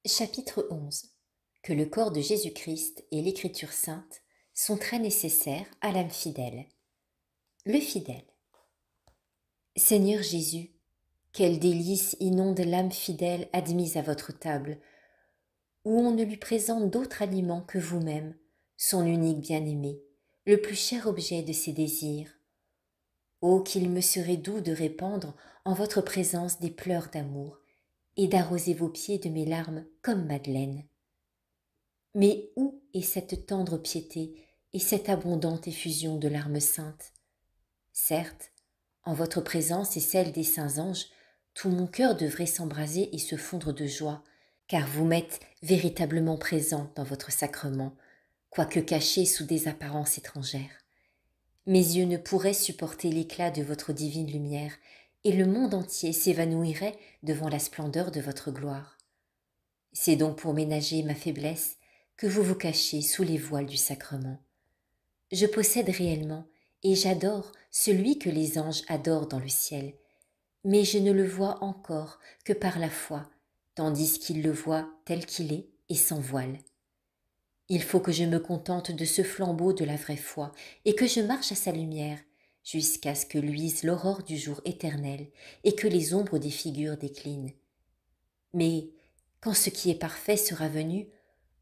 Chapitre 11. Que le corps de Jésus-Christ et l'Écriture sainte sont très nécessaires à l'âme fidèle. Le fidèle. Seigneur Jésus, quel délice inonde l'âme fidèle admise à votre table, où on ne lui présente d'autre aliment que vous-même, son unique bien-aimé, le plus cher objet de ses désirs. Oh, qu'il me serait doux de répandre en votre présence des pleurs d'amour, et d'arroser vos pieds de mes larmes comme Madeleine. Mais où est cette tendre piété et cette abondante effusion de larmes saintes? Certes, en votre présence et celle des saints anges, tout mon cœur devrait s'embraser et se fondre de joie, car vous m'êtes véritablement présent dans votre sacrement, quoique caché sous des apparences étrangères. Mes yeux ne pourraient supporter l'éclat de votre divine lumière, et le monde entier s'évanouirait devant la splendeur de votre gloire. C'est donc pour ménager ma faiblesse que vous vous cachez sous les voiles du sacrement. Je possède réellement et j'adore celui que les anges adorent dans le ciel, mais je ne le vois encore que par la foi, tandis qu'ils le voient tel qu'il est et sans voile. Il faut que je me contente de ce flambeau de la vraie foi et que je marche à sa lumière, jusqu'à ce que luise l'aurore du jour éternel et que les ombres des figures déclinent. Mais quand ce qui est parfait sera venu,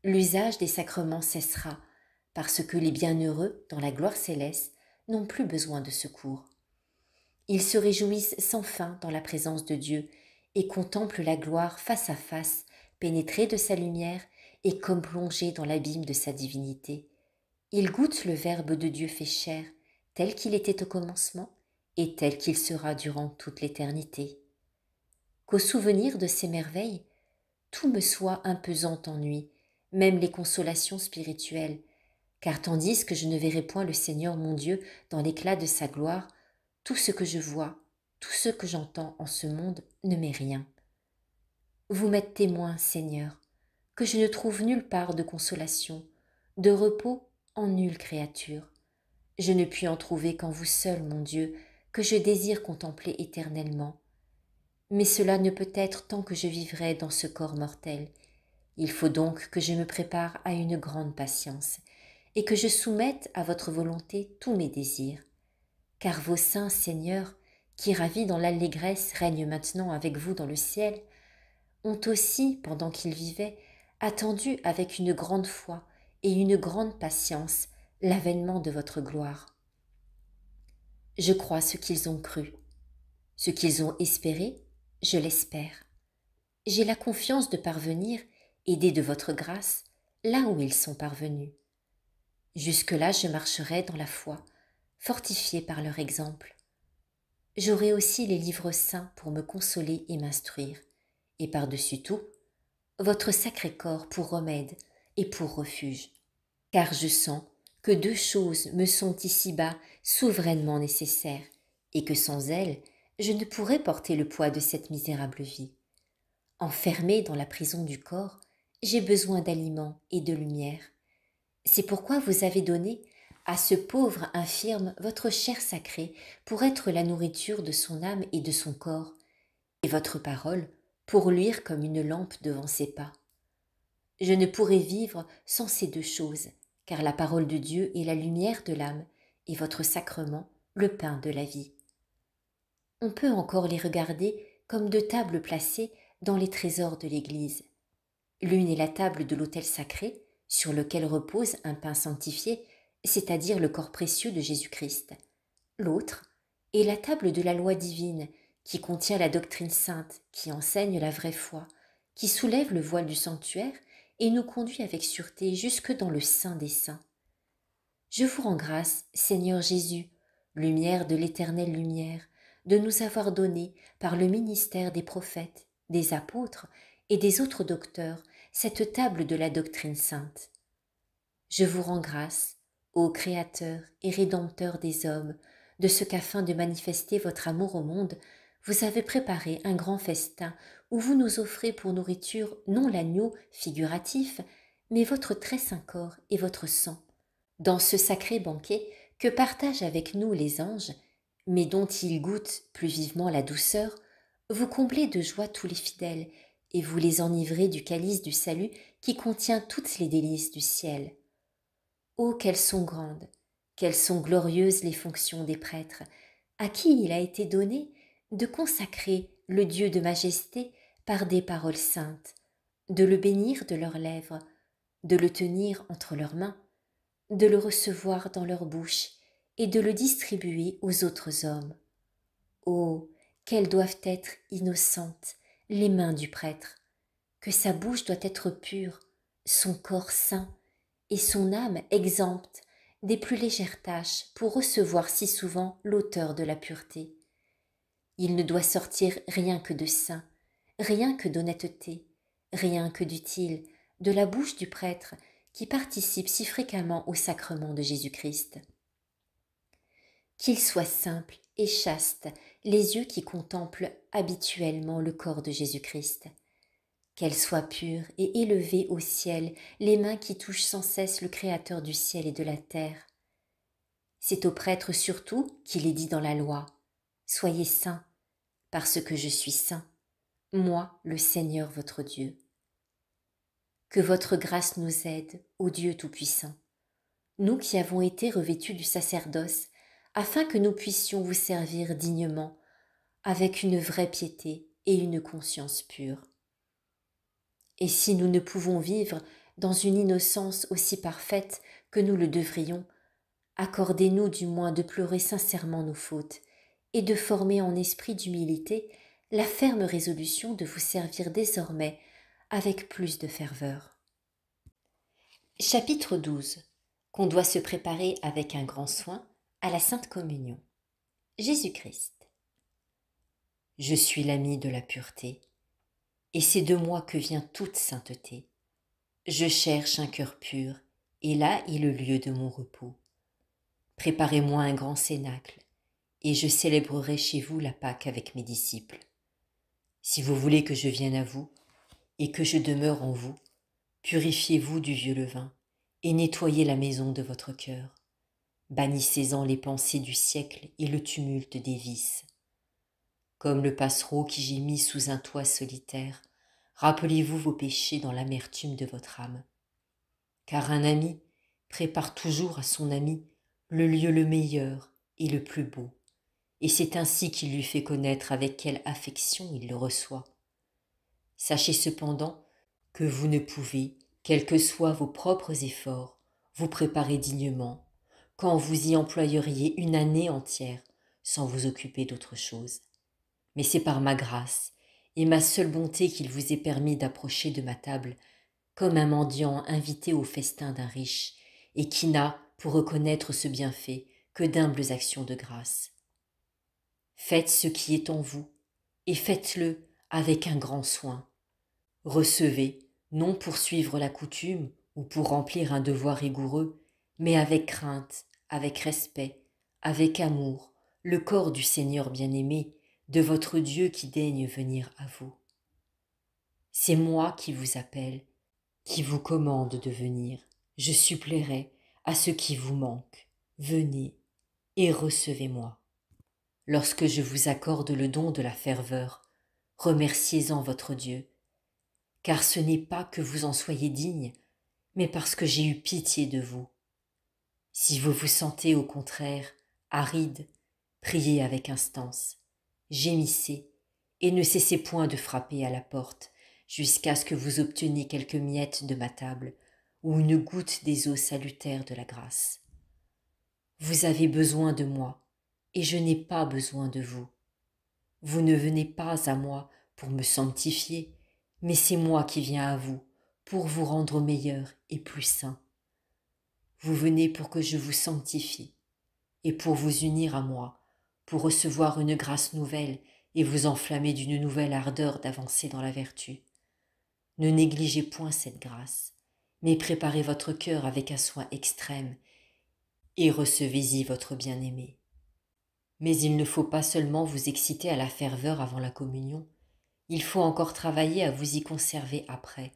l'usage des sacrements cessera, parce que les bienheureux, dans la gloire céleste, n'ont plus besoin de secours. Ils se réjouissent sans fin dans la présence de Dieu et contemplent la gloire face à face, pénétrés de sa lumière et comme plongés dans l'abîme de sa divinité. Ils goûtent le Verbe de Dieu fait chair, tel qu'il était au commencement et tel qu'il sera durant toute l'éternité. Qu'au souvenir de ces merveilles, tout me soit un pesant ennui, même les consolations spirituelles, car tandis que je ne verrai point le Seigneur mon Dieu dans l'éclat de sa gloire, tout ce que je vois, tout ce que j'entends en ce monde ne m'est rien. Vous m'êtes témoin, Seigneur, que je ne trouve nulle part de consolation, de repos en nulle créature. Je ne puis en trouver qu'en vous seul, mon Dieu, que je désire contempler éternellement. Mais cela ne peut être tant que je vivrai dans ce corps mortel. Il faut donc que je me prépare à une grande patience, et que je soumette à votre volonté tous mes désirs. Car vos saints Seigneurs, qui ravis dans l'allégresse règnent maintenant avec vous dans le ciel, ont aussi, pendant qu'ils vivaient, attendu avec une grande foi et une grande patience l'avènement de votre gloire. Je crois ce qu'ils ont cru, ce qu'ils ont espéré, je l'espère. J'ai la confiance de parvenir, aidée de votre grâce, là où ils sont parvenus. Jusque-là, je marcherai dans la foi, fortifiée par leur exemple. J'aurai aussi les livres saints pour me consoler et m'instruire, et par-dessus tout, votre sacré corps pour remède et pour refuge. Car je sens que deux choses me sont ici-bas souverainement nécessaires, et que sans elles, je ne pourrais porter le poids de cette misérable vie. Enfermée dans la prison du corps, j'ai besoin d'aliments et de lumière. C'est pourquoi vous avez donné à ce pauvre infirme votre chair sacrée pour être la nourriture de son âme et de son corps, et votre parole pour luire comme une lampe devant ses pas. Je ne pourrais vivre sans ces deux choses, car la parole de Dieu est la lumière de l'âme, et votre sacrement le pain de la vie. On peut encore les regarder comme deux tables placées dans les trésors de l'Église. L'une est la table de l'autel sacré, sur lequel repose un pain sanctifié, c'est-à-dire le corps précieux de Jésus-Christ. L'autre est la table de la loi divine, qui contient la doctrine sainte, qui enseigne la vraie foi, qui soulève le voile du sanctuaire et nous conduit avec sûreté jusque dans le sein des saints. Je vous rends grâce, Seigneur Jésus, lumière de l'éternelle lumière, de nous avoir donné, par le ministère des prophètes, des apôtres et des autres docteurs, cette table de la doctrine sainte. Je vous rends grâce, ô Créateur et Rédempteur des hommes, de ce qu'afin de manifester votre amour au monde, vous avez préparé un grand festin où vous nous offrez pour nourriture non l'agneau figuratif, mais votre très saint corps et votre sang. Dans ce sacré banquet que partagent avec nous les anges, mais dont ils goûtent plus vivement la douceur, vous comblez de joie tous les fidèles et vous les enivrez du calice du salut qui contient toutes les délices du ciel. Oh, qu'elles sont grandes, quelles sont glorieuses les fonctions des prêtres, à qui il a été donné de consacrer le Dieu de majesté par des paroles saintes, de le bénir de leurs lèvres, de le tenir entre leurs mains, de le recevoir dans leur bouche et de le distribuer aux autres hommes. Oh, qu'elles doivent être innocentes, les mains du prêtre, que sa bouche doit être pure, son corps saint et son âme exempte des plus légères tâches pour recevoir si souvent l'auteur de la pureté. Il ne doit sortir rien que de saint, rien que d'honnêteté, rien que d'utile de la bouche du prêtre qui participe si fréquemment au sacrement de Jésus-Christ. Qu'il soit simple et chaste les yeux qui contemplent habituellement le corps de Jésus-Christ. Qu'elles soient pures et élevées au ciel les mains qui touchent sans cesse le Créateur du ciel et de la terre. C'est aux prêtres surtout qu'il est dit dans la loi « Soyez saints, parce que je suis saint, moi le Seigneur votre Dieu. » Que votre grâce nous aide, ô Dieu Tout-Puissant, nous qui avons été revêtus du sacerdoce, afin que nous puissions vous servir dignement, avec une vraie piété et une conscience pure. Et si nous ne pouvons vivre dans une innocence aussi parfaite que nous le devrions, accordez-nous du moins de pleurer sincèrement nos fautes et de former en esprit d'humilité la ferme résolution de vous servir désormais avec plus de ferveur. Chapitre 12. Qu'on doit se préparer avec un grand soin à la Sainte Communion. Jésus-Christ. Je suis l'ami de la pureté, et c'est de moi que vient toute sainteté. Je cherche un cœur pur, et là est le lieu de mon repos. Préparez-moi un grand cénacle, et je célébrerai chez vous la Pâque avec mes disciples. Si vous voulez que je vienne à vous, et que je demeure en vous, purifiez-vous du vieux levain, et nettoyez la maison de votre cœur. Bannissez-en les pensées du siècle et le tumulte des vices. Comme le passereau qui gémit sous un toit solitaire, rappelez-vous vos péchés dans l'amertume de votre âme. Car un ami prépare toujours à son ami le lieu le meilleur et le plus beau, et c'est ainsi qu'il lui fait connaître avec quelle affection il le reçoit. Sachez cependant que vous ne pouvez, quels que soient vos propres efforts, vous préparer dignement, quand vous y employeriez une année entière sans vous occuper d'autre chose. Mais c'est par ma grâce et ma seule bonté qu'il vous est permis d'approcher de ma table, comme un mendiant invité au festin d'un riche, et qui n'a, pour reconnaître ce bienfait, que d'humbles actions de grâce. Faites ce qui est en vous, et faites-le avec un grand soin. Recevez, non pour suivre la coutume ou pour remplir un devoir rigoureux, mais avec crainte, avec respect, avec amour, le corps du Seigneur bien-aimé, de votre Dieu qui daigne venir à vous. C'est moi qui vous appelle, qui vous commande de venir. Je suppléerai à ce qui vous manque. Venez et recevez-moi. Lorsque je vous accorde le don de la ferveur, remerciez-en votre Dieu, car ce n'est pas que vous en soyez digne, mais parce que j'ai eu pitié de vous. Si vous vous sentez au contraire aride, priez avec instance, gémissez et ne cessez point de frapper à la porte jusqu'à ce que vous obteniez quelques miettes de ma table ou une goutte des eaux salutaires de la grâce. Vous avez besoin de moi et je n'ai pas besoin de vous. Vous ne venez pas à moi pour me sanctifier, mais c'est moi qui viens à vous pour vous rendre meilleur et plus saint. Vous venez pour que je vous sanctifie et pour vous unir à moi, pour recevoir une grâce nouvelle et vous enflammer d'une nouvelle ardeur d'avancer dans la vertu. Ne négligez point cette grâce, mais préparez votre cœur avec un soin extrême et recevez-y votre bien-aimé. Mais il ne faut pas seulement vous exciter à la ferveur avant la communion, il faut encore travailler à vous y conserver après,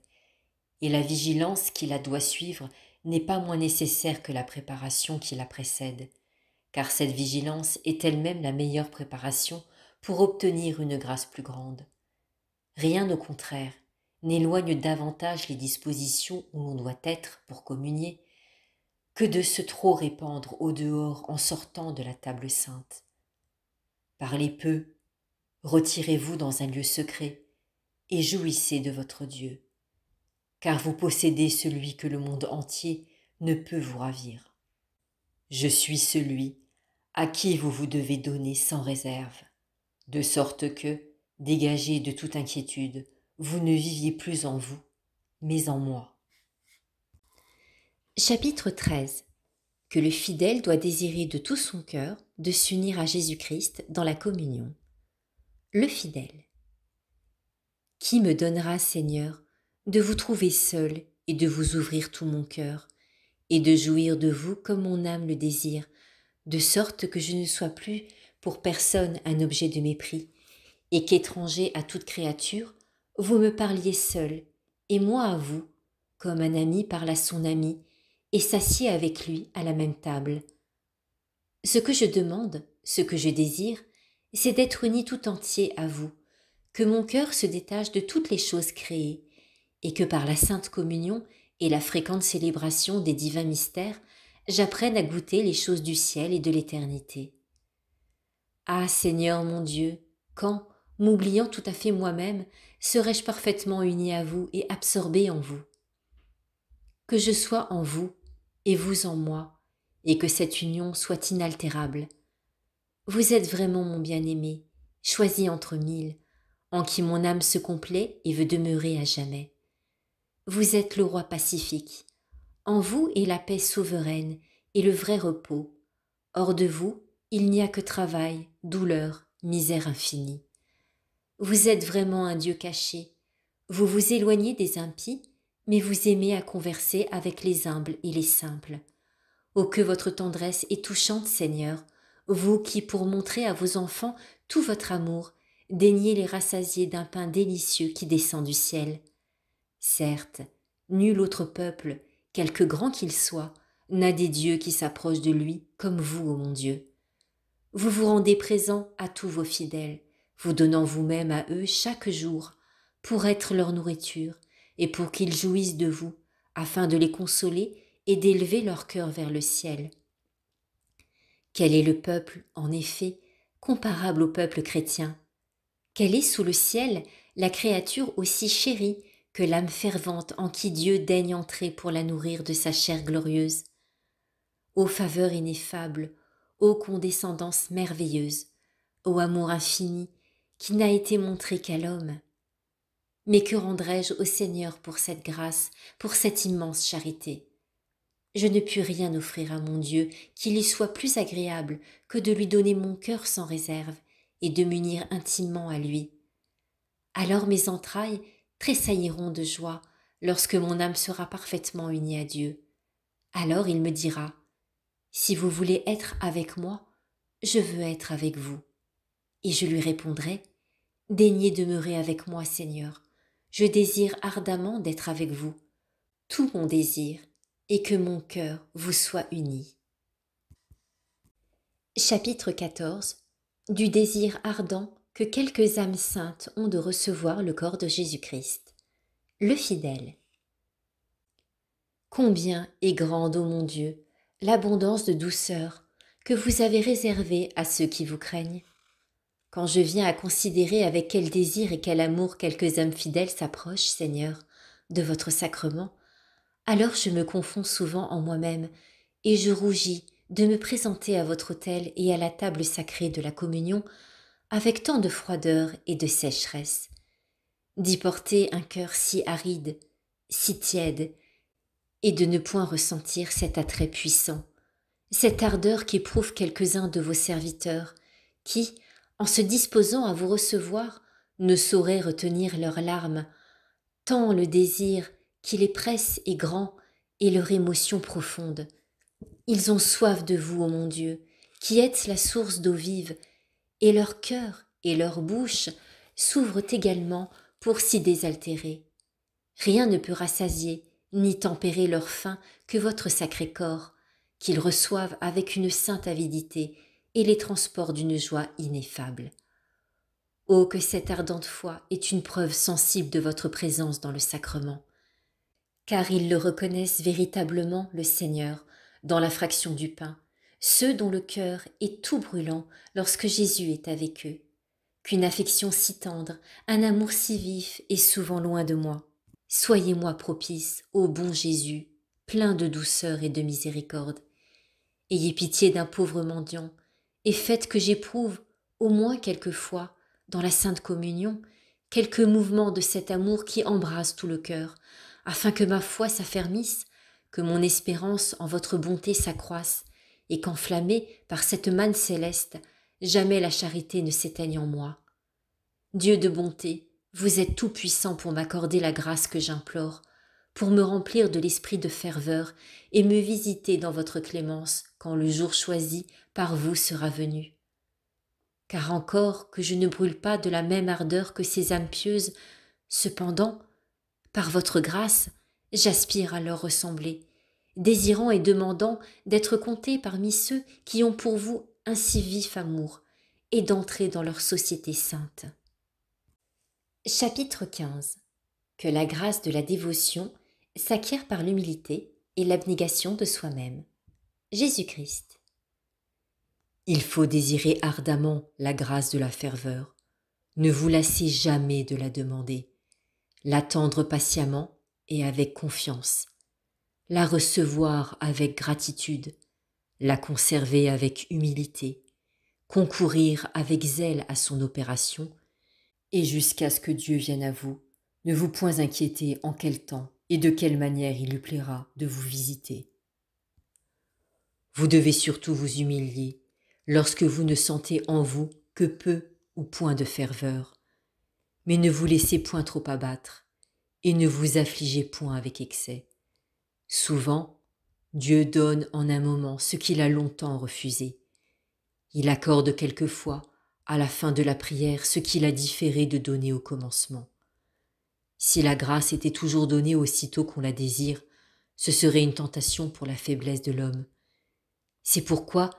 et la vigilance qui la doit suivre n'est pas moins nécessaire que la préparation qui la précède, car cette vigilance est elle-même la meilleure préparation pour obtenir une grâce plus grande. Rien au contraire n'éloigne davantage les dispositions où l'on doit être pour communier que de se trop répandre au dehors en sortant de la table sainte. Parlez peu, retirez-vous dans un lieu secret et jouissez de votre Dieu, car vous possédez celui que le monde entier ne peut vous ravir. Je suis celui à qui vous vous devez donner sans réserve, de sorte que, dégagé de toute inquiétude, vous ne viviez plus en vous, mais en moi. Chapitre 13. Que le fidèle doit désirer de tout son cœur de s'unir à Jésus-Christ dans la communion. Le fidèle. Qui me donnera, Seigneur, de vous trouver seul et de vous ouvrir tout mon cœur, et de jouir de vous comme mon âme le désire, de sorte que je ne sois plus pour personne un objet de mépris, et qu'étranger à toute créature, vous me parliez seul, et moi à vous, comme un ami parle à son ami, et s'assied avec lui à la même table. Ce que je demande, ce que je désire, c'est d'être uni tout entier à vous, que mon cœur se détache de toutes les choses créées, et que par la sainte communion et la fréquente célébration des divins mystères, j'apprenne à goûter les choses du ciel et de l'éternité. Ah Seigneur mon Dieu, quand, m'oubliant tout à fait moi-même, serai-je parfaitement uni à vous et absorbé en vous? Que je sois en vous et vous en moi, et que cette union soit inaltérable. Vous êtes vraiment mon bien-aimé, choisi entre mille, en qui mon âme se complaît et veut demeurer à jamais. Vous êtes le roi pacifique. En vous est la paix souveraine et le vrai repos. Hors de vous, il n'y a que travail, douleur, misère infinie. Vous êtes vraiment un Dieu caché. Vous vous éloignez des impies, mais vous aimez à converser avec les humbles et les simples. Oh, que votre tendresse est touchante, Seigneur, vous qui, pour montrer à vos enfants tout votre amour, daignez les rassasier d'un pain délicieux qui descend du ciel. Certes, nul autre peuple, quelque grand qu'il soit, n'a des dieux qui s'approchent de lui comme vous, ô mon Dieu. Vous vous rendez présent à tous vos fidèles, vous donnant vous-même à eux chaque jour, pour être leur nourriture, et pour qu'ils jouissent de vous, afin de les consoler et d'élever leur cœur vers le ciel. Quel est le peuple, en effet, comparable au peuple chrétien? Quelle est sous le ciel la créature aussi chérie que l'âme fervente en qui Dieu daigne entrer pour la nourrir de sa chair glorieuse? Ô faveur ineffable, ô condescendance merveilleuse, ô amour infini qui n'a été montré qu'à l'homme! Mais que rendrai-je au Seigneur pour cette grâce, pour cette immense charité? Je ne puis rien offrir à mon Dieu qui lui soit plus agréable que de lui donner mon cœur sans réserve et de m'unir intimement à lui. Alors mes entrailles tressailliront de joie lorsque mon âme sera parfaitement unie à Dieu. Alors il me dira, « Si vous voulez être avec moi, je veux être avec vous. » Et je lui répondrai, « Daignez demeurer avec moi, Seigneur. Je désire ardemment d'être avec vous. Tout mon désir est que mon cœur vous soit uni. » Chapitre 14. Du désir ardent que quelques âmes saintes ont de recevoir le corps de Jésus-Christ. Le fidèle. Combien est grande, ô mon Dieu, l'abondance de douceur que vous avez réservée à ceux qui vous craignent. Quand je viens à considérer avec quel désir et quel amour quelques âmes fidèles s'approchent, Seigneur, de votre sacrement, alors je me confonds souvent en moi-même et je rougis de me présenter à votre autel et à la table sacrée de la communion avec tant de froideur et de sécheresse, d'y porter un cœur si aride, si tiède, et de ne point ressentir cet attrait puissant, cette ardeur qu'éprouvent quelques-uns de vos serviteurs, qui, en se disposant à vous recevoir, ne sauraient retenir leurs larmes, tant le désir qui les presse est grand et leur émotion profonde. Ils ont soif de vous, ô mon Dieu, qui êtes la source d'eau vive, et leur cœur et leur bouche s'ouvrent également pour s'y désaltérer. Rien ne peut rassasier ni tempérer leur faim que votre sacré corps, qu'ils reçoivent avec une sainte avidité et les transports d'une joie ineffable. Oh, que cette ardente foi est une preuve sensible de votre présence dans le sacrement, car ils le reconnaissent véritablement, le Seigneur, dans la fraction du pain, ceux dont le cœur est tout brûlant lorsque Jésus est avec eux. Qu'une affection si tendre, un amour si vif est souvent loin de moi. Soyez-moi propice, ô bon Jésus, plein de douceur et de miséricorde. Ayez pitié d'un pauvre mendiant, et faites que j'éprouve, au moins quelquefois, dans la Sainte Communion, quelques mouvements de cet amour qui embrase tout le cœur, afin que ma foi s'affermisse, que mon espérance en votre bonté s'accroisse, et qu'enflammée par cette manne céleste, jamais la charité ne s'éteigne en moi. Dieu de bonté, vous êtes tout-puissant pour m'accorder la grâce que j'implore, pour me remplir de l'esprit de ferveur et me visiter dans votre clémence quand le jour choisi par vous sera venu. Car encore que je ne brûle pas de la même ardeur que ces âmes pieuses, cependant, par votre grâce, j'aspire à leur ressembler, désirant et demandant d'être compté parmi ceux qui ont pour vous un si vif amour et d'entrer dans leur société sainte. Chapitre 15. Que la grâce de la dévotion s'acquiert par l'humilité et l'abnégation de soi-même. Jésus-Christ. Il faut désirer ardemment la grâce de la ferveur. Ne vous lassez jamais de la demander. L'attendre patiemment et avec confiance. La recevoir avec gratitude. La conserver avec humilité. Concourir avec zèle à son opération. Et jusqu'à ce que Dieu vienne à vous, ne vous point inquiéter en quel temps et de quelle manière il lui plaira de vous visiter. Vous devez surtout vous humilier lorsque vous ne sentez en vous que peu ou point de ferveur, mais ne vous laissez point trop abattre et ne vous affligez point avec excès. Souvent, Dieu donne en un moment ce qu'il a longtemps refusé. Il accorde quelquefois, à la fin de la prière, ce qu'il a différé de donner au commencement. Si la grâce était toujours donnée aussitôt qu'on la désire, ce serait une tentation pour la faiblesse de l'homme. C'est pourquoi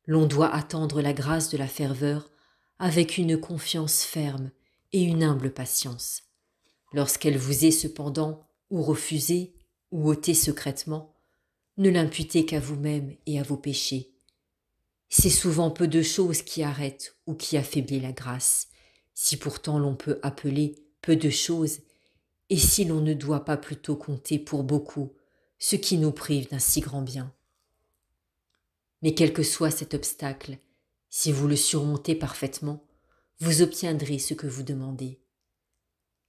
l'on doit attendre la grâce de la ferveur avec une confiance ferme et une humble patience. Lorsqu'elle vous est cependant ou refusée ou ôtée secrètement, ne l'imputez qu'à vous-même et à vos péchés. C'est souvent peu de choses qui arrêtent ou qui affaiblissent la grâce, si pourtant l'on peut appeler peu de choses, et si l'on ne doit pas plutôt compter pour beaucoup ce qui nous prive d'un si grand bien. Mais quel que soit cet obstacle, si vous le surmontez parfaitement, vous obtiendrez ce que vous demandez.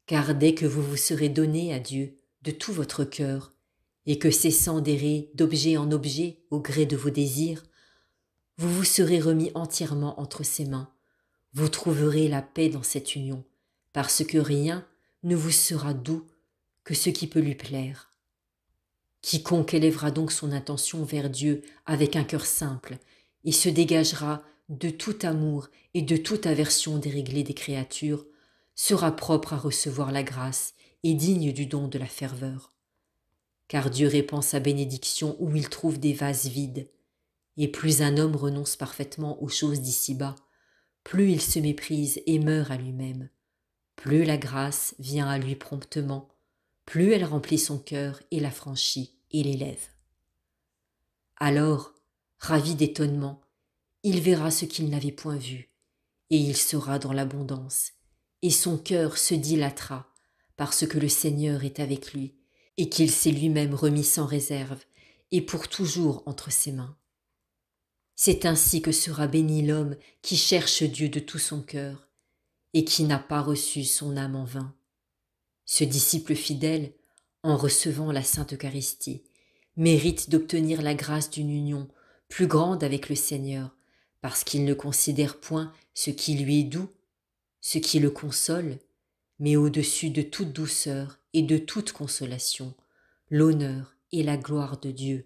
Car dès que vous vous serez donné à Dieu de tout votre cœur, et que cessant d'errer d'objet en objet au gré de vos désirs, vous vous serez remis entièrement entre ses mains, vous trouverez la paix dans cette union, parce que rien ne vous sera doux que ce qui peut lui plaire. Quiconque élèvera donc son intention vers Dieu avec un cœur simple et se dégagera de tout amour et de toute aversion déréglée des créatures, sera propre à recevoir la grâce et digne du don de la ferveur. Car Dieu répand sa bénédiction où il trouve des vases vides, et plus un homme renonce parfaitement aux choses d'ici-bas, plus il se méprise et meurt à lui-même, plus la grâce vient à lui promptement, plus elle remplit son cœur et l'affranchit et l'élève. Alors, ravi d'étonnement, il verra ce qu'il n'avait point vu, et il sera dans l'abondance, et son cœur se dilatera, parce que le Seigneur est avec lui, et qu'il s'est lui-même remis sans réserve, et pour toujours entre ses mains. C'est ainsi que sera béni l'homme qui cherche Dieu de tout son cœur, et qui n'a pas reçu son âme en vain. Ce disciple fidèle, en recevant la Sainte Eucharistie, mérite d'obtenir la grâce d'une union plus grande avec le Seigneur, parce qu'il ne considère point ce qui lui est doux, ce qui le console, mais au-dessus de toute douceur et de toute consolation, l'honneur et la gloire de Dieu